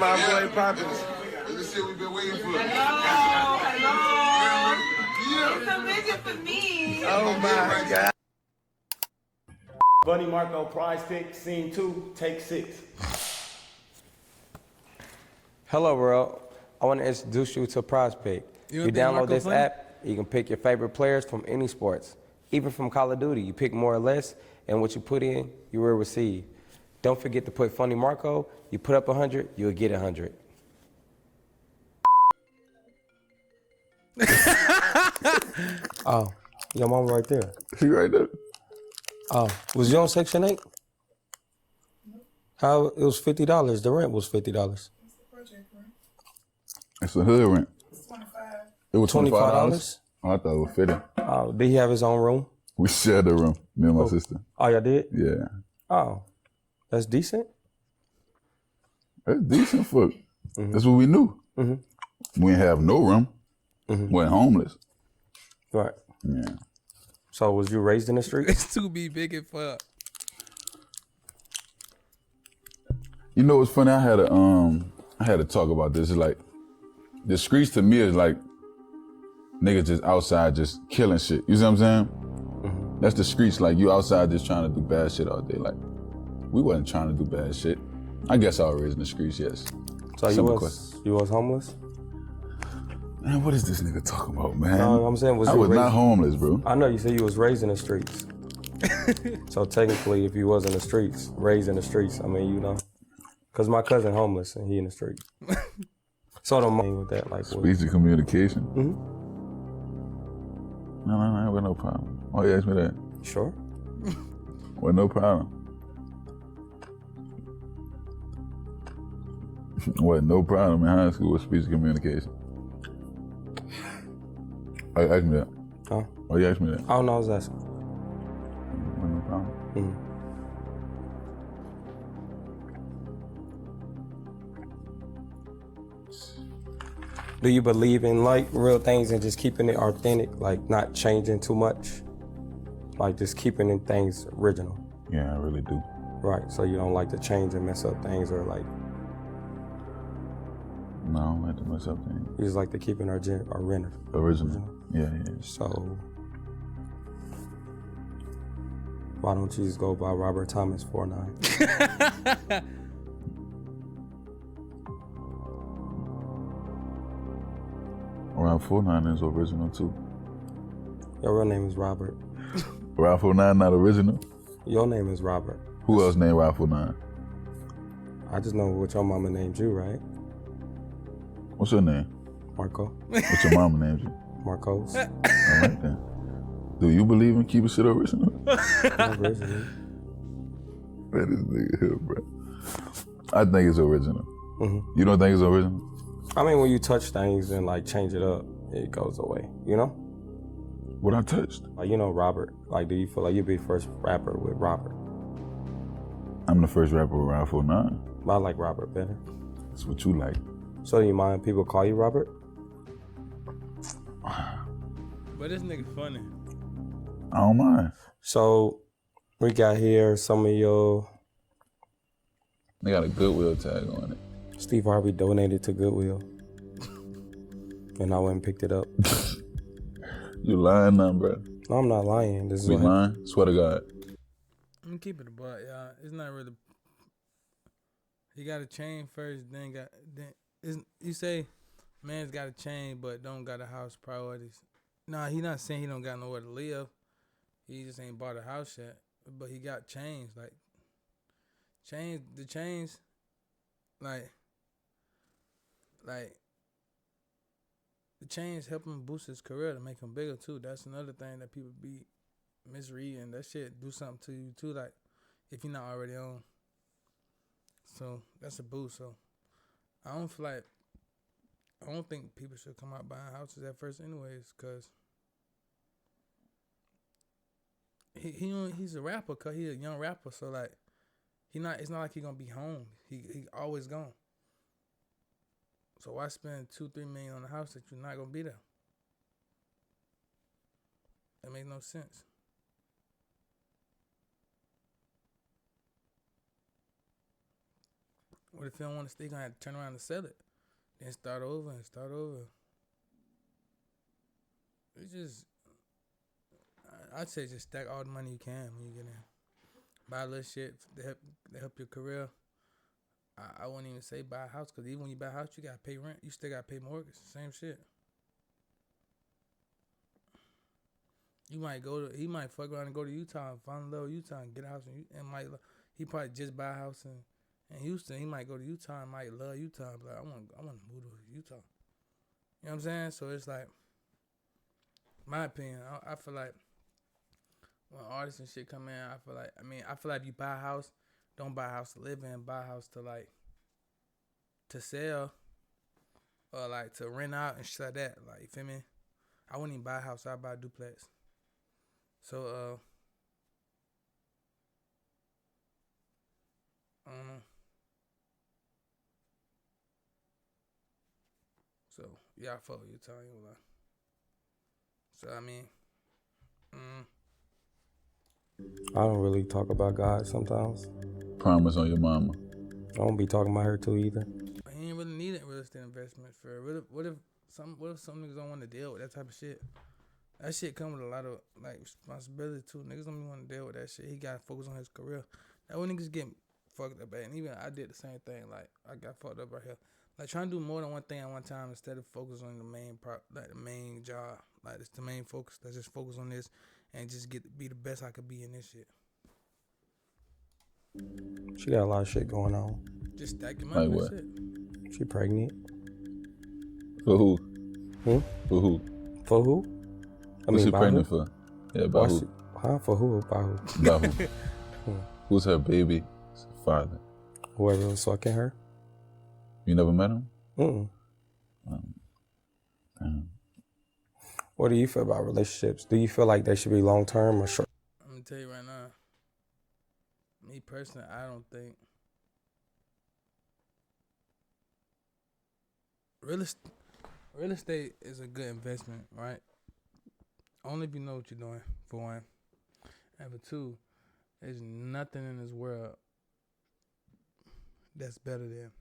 my boy Poppins. This is shit we've been waiting for. Hello. Yeah. It's a vision for me. Oh my God. Bunny Marco, prize pick, scene 2, take 6. Hello world, I want to introduce you to Prize Pick. You download this app, you can pick your favorite players from any sports. Even from Call of Duty, you pick more or less, and what you put in, you will receive. Don't forget to put Funny Marco, you put up 100, you'll get 100. Oh, your mom right there. She right there. Oh, was you on Section 8? How, it was $50, the rent was $50. It's a hood rent. It's 25. It was $25? Oh, I thought it was 50. Oh, did he have his own room? We shared the room, me and my sister. Oh, y'all did? Yeah. Oh, that's decent. That's decent for, that's what we knew. We didn't have no room. We're homeless. Right. Yeah. So was you raised in the street? It's too be big and fuck. You know what's funny? I had to talk about this. It's like the streets to me is like niggas just outside just killing shit. You see what I'm saying? That's the streets. Like you outside just trying to do bad shit all day. Like we wasn't trying to do bad shit. I guess I was raised in the streets. Yes. So you was homeless? Man, what is this nigga talking about, man? No, I'm saying I was not homeless, bro. I know you said you was raised in the streets. So technically, if you was in the streets, raised in the streets, I mean, you know, because my cousin homeless and he in the street. So I don't mind with that, like speech and communication. No, with no problem. Oh, you asked me that? Sure. With no problem. With no problem in high school with speech and communication. Oh, you asked me that? Huh? Oh, you asked me that? I don't know, I was asking. With no problem. Do you believe in like real things and just keeping it authentic, like not changing too much? Like just keeping in things original? Yeah, I really do. Right, so you don't like to change and mess up things or like? No, I don't like to mess up things. You just like to keep it original. Yeah. So why don't you just go by Robert Thomas 49? Rob 49 is original too. Your real name is Robert. Rob 49 not original? Your name is Robert. Who else named Rob 49? I just know what your mama named you, right? What's your name? Marco. What's your mama named you? Marcos. All right then. Do you believe in keeping shit original? Original. Man, this nigga here, bro. I think it's original. You don't think it's original? I mean, when you touch things and like change it up, it goes away, you know? What I touched? Like, you know Robert. Like, do you feel like you'd be the first rapper with Robert? I'm the first rapper with Rob 49. I like Robert better. That's what you like. So do you mind people call you Robert? But this nigga funny. I don't mind. So we got here some of your... They got a Goodwill tag on it. Steve Harvey donated to Goodwill. And I went and picked it up. You lying now, bro? No, I'm not lying. This is We what lying? Swear to God. I'm keeping it butt, y'all. It's not really. He got a chain first, then you say man's got a chain but don't got a house priorities. Nah, he not saying he don't got nowhere to live. He just ain't bought a house yet. But he got chains, like the chains, like the chains help him boost his career to make him bigger too. That's another thing that people be misreading. That shit do something to you too, like if you're not already on. So that's a boost. So I don't think people should come out buying houses at first anyways, cause he's a rapper, cause he's a young rapper. So like it's not like he gonna be home. He always gone. So why spend $2-3 million on a house that you're not gonna be there? That makes no sense. What if you don't want to stay? Gonna have to turn around and sell it, then start over and start over. It's just, I'd say just stack all the money you can when you get in. Buy a little shit to help your career. I wouldn't even say buy a house, because even when you buy a house, you gotta pay rent. You still gotta pay mortgage. Same shit. He might fuck around and go to Utah and fall in love with Utah and get a house he probably just buy a house in Houston. He might go to Utah and might love Utah. But like, I want to move to Utah. You know what I'm saying? So it's like, my opinion, I feel like when artists and shit come in, I feel like if you buy a house, don't buy a house to live in, buy a house to sell or like to rent out and shit like that. Like, you feel me? I wouldn't even buy a house, I'd buy a duplex. So, I don't know. So, yeah, I fuck with Utah, I ain't gonna lie. So, I mean, I don't really talk about God sometimes. Promise on your mama. I don't be talking about her too either. he ain't really needing real estate investment for what if some niggas don't want to deal with that type of shit? That shit come with a lot of like responsibility too. Niggas don't even want to deal with that shit. He gotta focus on his career. That when niggas get fucked up at, and even I did the same thing. Like I got fucked up right here. Like trying to do more than one thing at one time instead of focus on the main job. Like it's the main focus. Let's just focus on this and just be the best I could be in this shit. She got a lot of shit going on. Just stack your money. Like That's what? it. She pregnant. For who? Hmm? For who? For who? What's she by pregnant who? for? Yeah, by who? For who? By who? By who? Who's her baby? Father. Whoever was fucking her. You never met him? Mm-mm. What do you feel about relationships? Do you feel like they should be long term or short? I'm gonna tell you right now. Me personally, I don't think real estate is a good investment, right? Only if you know what you're doing, for one. And for two, there's nothing in this world that's better than.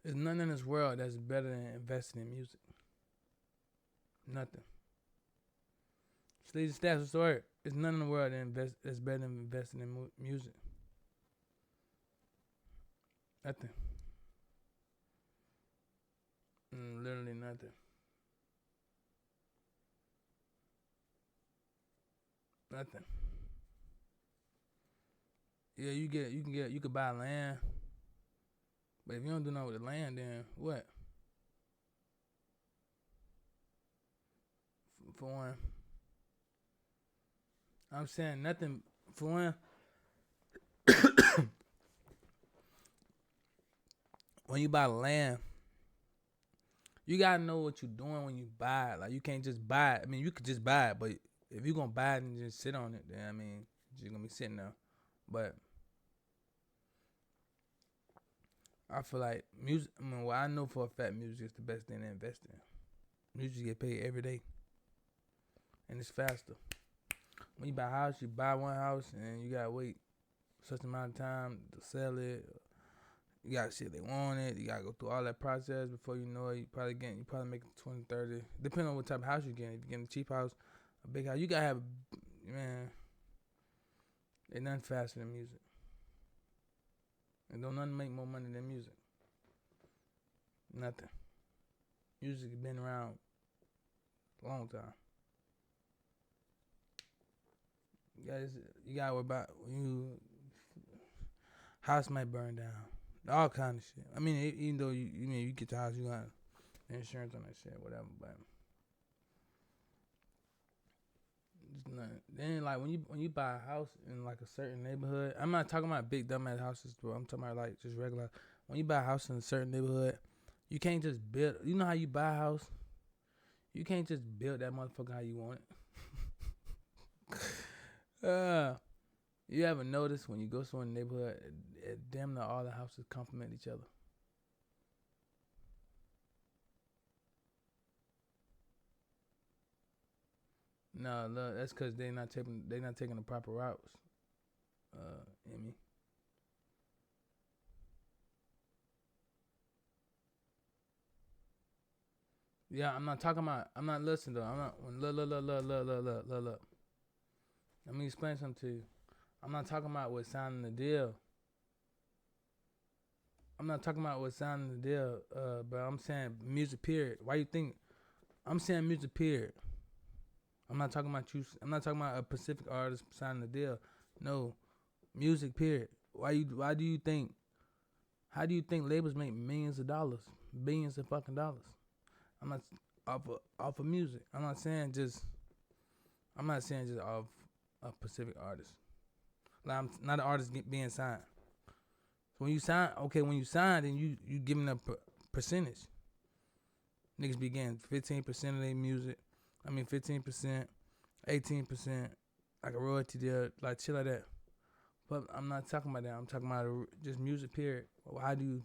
There's nothing in this world that's better than investing in music. Nothing. Sleazy stats was story. There's nothing in the world that's better than investing in music. Nothing. Literally nothing. Nothing. Yeah, you could buy land, but if you don't do nothing with the land, then what? For one, I'm saying nothing. For one, when you buy land, you gotta know what you're doing when you buy it. Like you can't just buy it. I mean, you could just buy it, but if you're gonna buy it and just sit on it, then I mean, you're gonna be sitting there. But I feel like music. I mean, well, I know for a fact music is the best thing to invest in. Music get paid every day, and it's faster. When you buy a house, you buy one house, and you gotta wait such amount of time to sell it. You gotta see if they want it. You gotta go through all that process before you know it. You probably making 20, 30, depending on what type of house you're getting. If you're getting a cheap house, a big house, you gotta have, man, ain't nothing faster than music. And don't nothing make more money than music. Nothing. Music has been around a long time. You gotta worry about house might burn down. All kind of shit. I mean, even though you get the house, you got insurance on that shit, whatever. But it's nothing. Then like when you buy a house in like a certain neighborhood, I'm not talking about big dumbass houses, bro. I'm talking about like just regular. When you buy a house in a certain neighborhood, you can't just build. You know how you buy a house? You can't just build that motherfucker how you want it. You ever notice when you go to a neighborhood, damn near all the houses complement each other? No, look, that's because they not taking the proper routes. Emmy. Yeah, I'm not talking about. I'm not listening though. I'm not. Look. Let me explain something to you. I'm not talking about what's signing the deal. I'm not talking about what's signing the deal. But I'm saying music period. Why you think? I'm saying music period. I'm not talking about you. I'm not talking about a specific artist signing the deal. No, music period. Why do you think? How do you think labels make millions of dollars, billions of fucking dollars? I'm not off of music. I'm not saying just off a specific artist. Like I'm not an artist being signed. So when you sign, when you sign, then you giving a percentage. Niggas be getting 15% of their music. 15%, 18%, like a royalty deal, like shit like that. But I'm not talking about that. I'm talking about just music period. How do you,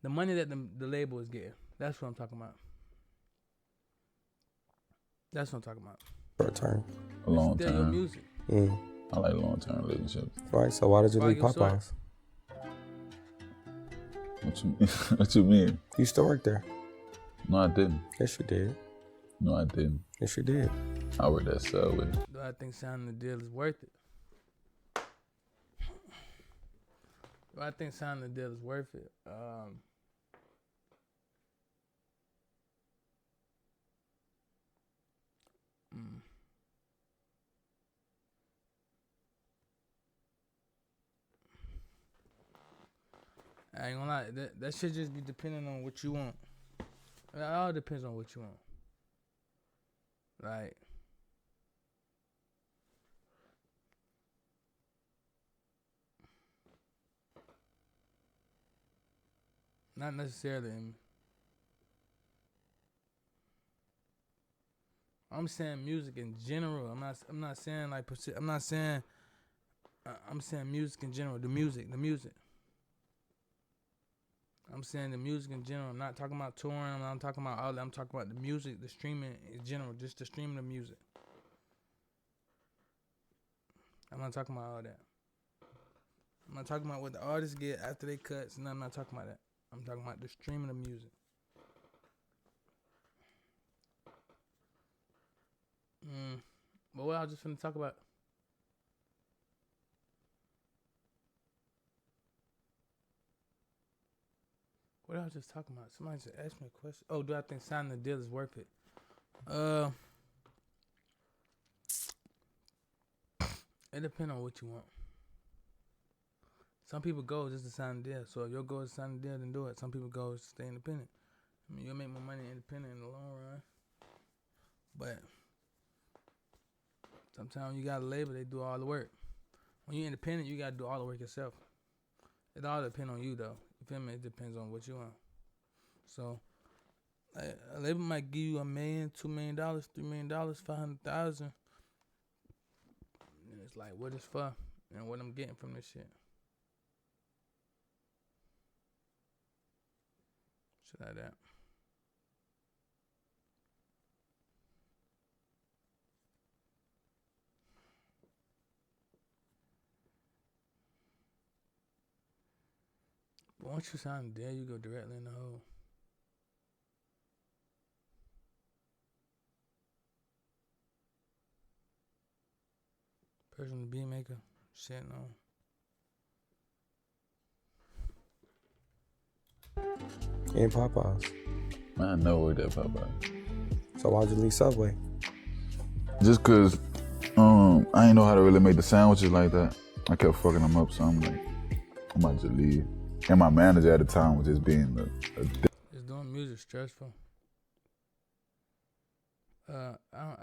the money that the label is getting? That's what I'm talking about. That's what I'm talking about. Short term. A long Still your term. music. I like long-term relationships. Right, so why did you leave your sword? Popeyes? What you What you mean? You used to work there. No, I didn't. Yes, you did. No, I didn't. Yes, you did. I worked at Subway. Do I think signing the deal is worth it? Do I think signing the deal is worth it? I ain't gonna lie, that shit just be depending on what you want. It all depends on what you want. Like, not necessarily. I'm saying music in general. I'm not saying like. I'm not saying. I'm saying music in general. The music. I'm saying the music in general. I'm not talking about touring. I'm not talking about all that. I'm talking about the music, the streaming in general. Just the streaming of music. I'm not talking about all that. I'm not talking about what the artists get after they cuts. No, I'm not talking about that. I'm talking about the streaming of music. But what I was just finna talk about. What I was just talking about. Somebody just asked me a question. Oh, do I think signing the deal is worth it? It depends on what you want. Some people go just to sign a deal. So if your goal is to sign a deal, then do it. Some people go to stay independent. You'll make more money independent in the long run. But sometimes you got a label, they do all the work. When you're independent, you got to do all the work yourself. It all depends on you, though. You feel me? It depends on what you want. So, a label might give you $1 million, $2 million, $3 million, $500,000. And it's like, what it's for and what I'm getting from this shit. Shit like that. But once you sign a deal, you go directly in the hole. Personal beat maker, shit no. In Popeyes. Man, I never worked at Popeye. So why'd you leave Subway? Just cause I ain't know how to really make the sandwiches like that. I kept fucking them up, so I'm like, I might just leave. And my manager at the time was just being a dick. Is doing music stressful? I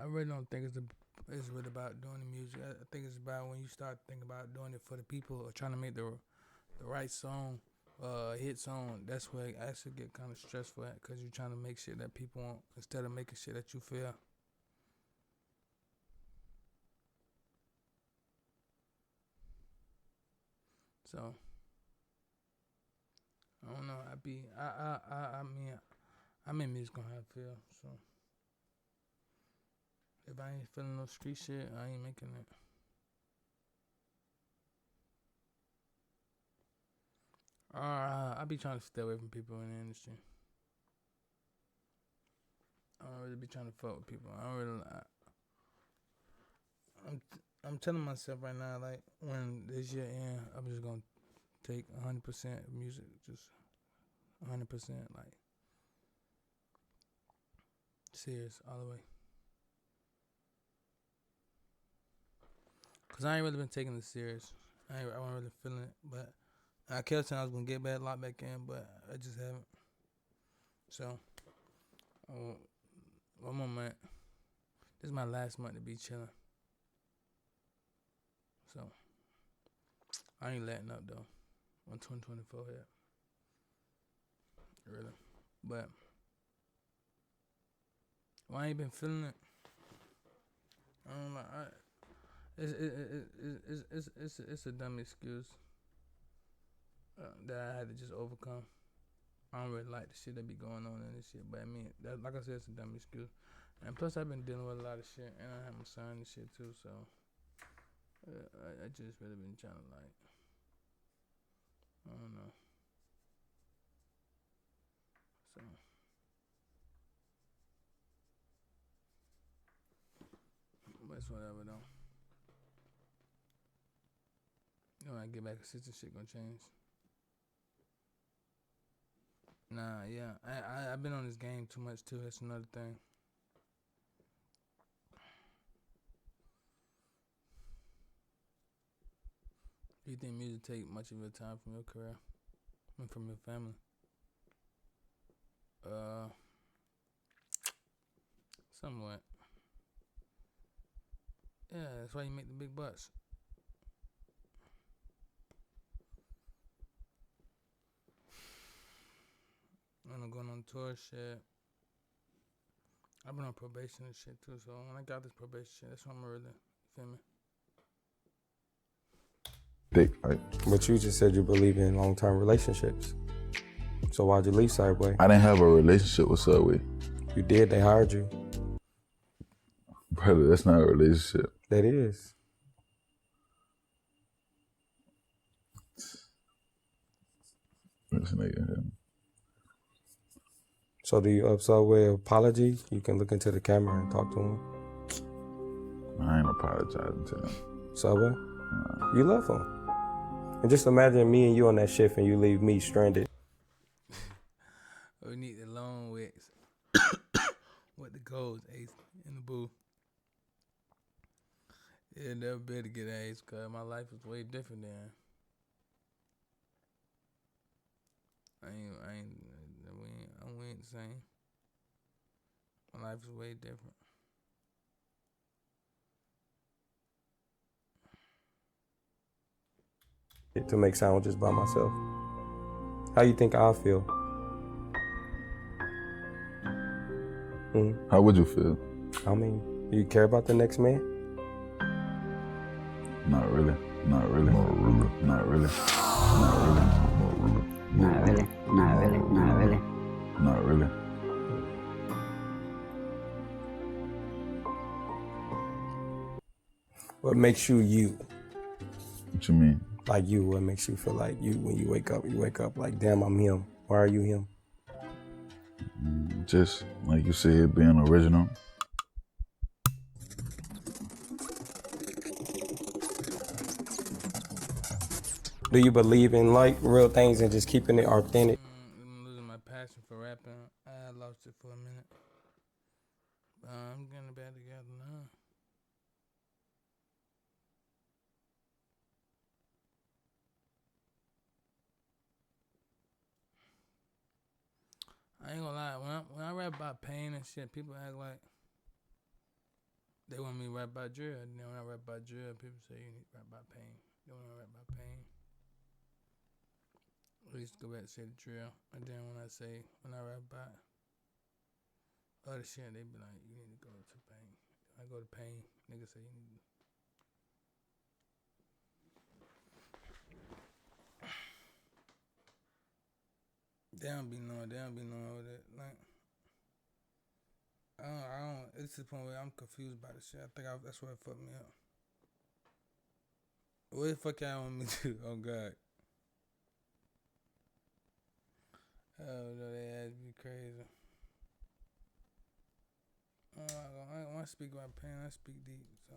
really don't think it's really about doing the music. I think it's about when you start thinking about doing it for the people or trying to make the right song, hit song. That's where it actually get kind of stressful at, because you're trying to make shit that people want instead of making shit that you feel. So I don't know. I'm in music on how I feel. So if I ain't feeling no street shit, I ain't making it. I be trying to stay away from people in the industry. I don't really be trying to fuck with people. I don't really. I'm telling myself right now, like when this year ends, I'm just gonna take 100% of music, just 100%, like serious all the way. Cause I ain't really been taking it serious. I wasn't really feeling it, but I kept saying I was gonna get back, lock back in, but I just haven't. So, one more month. This is my last month to be chilling. So, I ain't letting up though. On 2024 yet. Really. But why I ain't been feeling it? I don't know. It's a dumb excuse that I had to just overcome. I don't really like the shit that be going on in this shit, but I mean, like I said, it's a dumb excuse. And plus, I've been dealing with a lot of shit, and I have my son and shit too, so I just really been trying to like, I don't know. So. But it's whatever though. You know, when I get back, sister shit gonna change. Nah, yeah, I've been on this game too much too. That's another thing. Do you think music take much of your time from your career and from your family? Somewhat. Yeah, that's why you make the big bucks. I'm going on tour shit. I've been on probation and shit too, so when I got this probation shit, that's when I'm really, you feel me? But you just said you believe in long-term relationships. So why'd you leave Sideway? I didn't have a relationship with Subway. You did, they hired you. Brother, that's not a relationship. That is. This nigga. So do you owe Subway an apology? You can look into the camera and talk to him. I ain't apologizing to him. Subway? You love him. And just imagine me and you on that shift and you leave me stranded. We need the long wicks. What the goals, Ace, in the booth. Yeah, never better get Ace, cause my life is way different than. We ain't the same. My life is way different. To make sandwiches by myself. How you think I feel? How would you feel? I mean, you care about the next man? Not really. Not really. Not really. Not really. Not really. Not really. Not really. Not really. Not really. What makes you you? What you mean? Like you, what makes you feel like you when you wake up like, damn, I'm him. Why are you him? Just like you said, being original. Do you believe in like real things and just keeping it authentic? I'm losing my passion for rapping. I lost it for a minute. I'm getting it back together now. I ain't gonna lie, when I rap about pain and shit, people act like they want me to rap about drill. And then when I rap about drill, people say you need to rap about pain. They want to rap about pain. I used to go back and say the drill, and then when I rap about other shit, they be like, you need to go to pain. I go to pain, niggas say you need to. They don't be knowing with it. Like, I don't, it's to the point where I'm confused by the shit. I think that's what fucked me up. What the fuck y'all want me to do? Oh, God. Oh, no, they ass be crazy. I want to speak about pain. I speak deep. So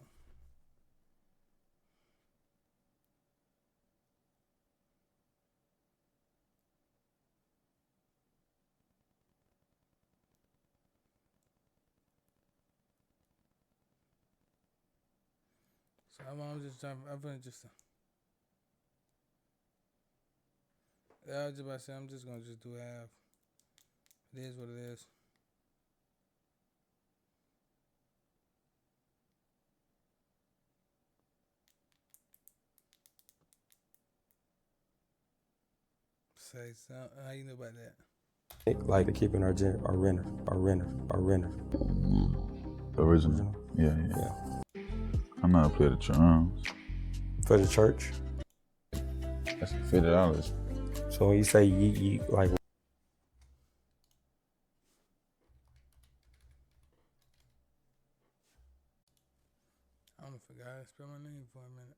I'm just trying. I'm gonna just. I was just about to say I'm just gonna just do half. It is what it is. Say something. How you know about that? Like keeping our renter. Original. Yeah. I'm not a player of the drums. For the church. That's $50. So when you say you like. I don't forgot. I spelled my name for a minute.